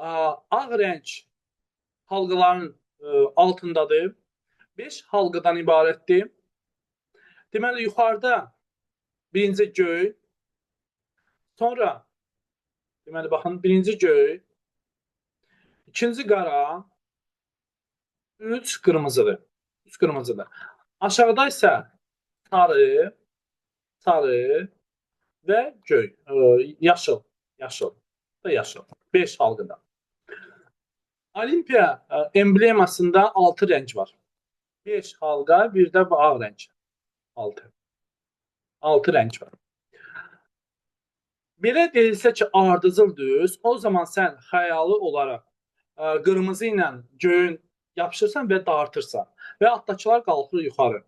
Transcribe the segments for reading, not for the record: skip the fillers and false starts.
Ağ rəng halqaların altındadır. 5 halqadan ibarətdir. Deməli, yuxarıda birinci göy, sonra deməli, baxın, birinci göy, ikinci qara, 3 qırmızıdır. 3 qırmızıdır. Aşağıda isə sarı, sarı və göy, yaşıl, yaşıl və yaşıl. 5 halqada. Olimpiya emblemasında 6 rəng var. 5 halqa, bir də bu ağ rəng. 6. 6 rəng var. Belə deyilsə ki, ardıcıl düz, o zaman sən xəyalı olaraq qırmızı ilə göyün yapışırsan və dartırsan və altdakılar qalxır yuxarı.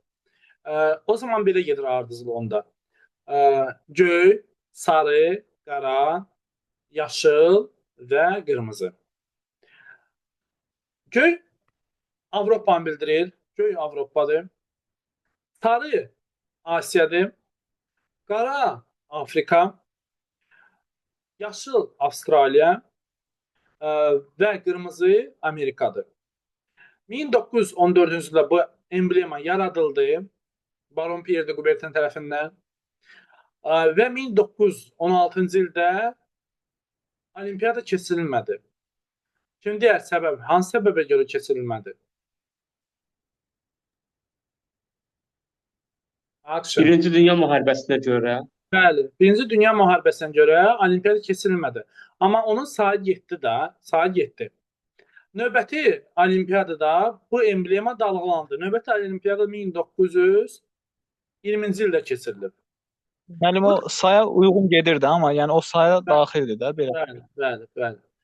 O zaman belə gedir ardıcıl onda. Göy, sarı, qara, yaşıl və qırmızı. Göy Avropanı bildirir. Göy Avropadır. Sarı Asiyadır. Qara Afrika. Yaşıl Avstraliya və qırmızı Amerikadır. 1914-cü ildə bu emblema yaradıldı Baron Pierre de Coubertin tərəfindən və 1916-cı ildə olimpiyada keçirilmədi. Kim deyər səbəb? Hansı səbəbə görə keçirilmədi? Action. Birinci Dünya müharibəsinə görə. Bəli, Birinci Dünya müharibəsinə görə olimpiyada keçirilmədi. Amma onun sayı getdi də, sayı getdi. Növbəti olimpiyadada bu emblema dalğalandı. Növbəti olimpiyada 1920-ci ildə keçirilib. Müəllim, o saya uyğun gedirdi, amma yəni o saya daxildir də belə. Bəli, bəli, bəli.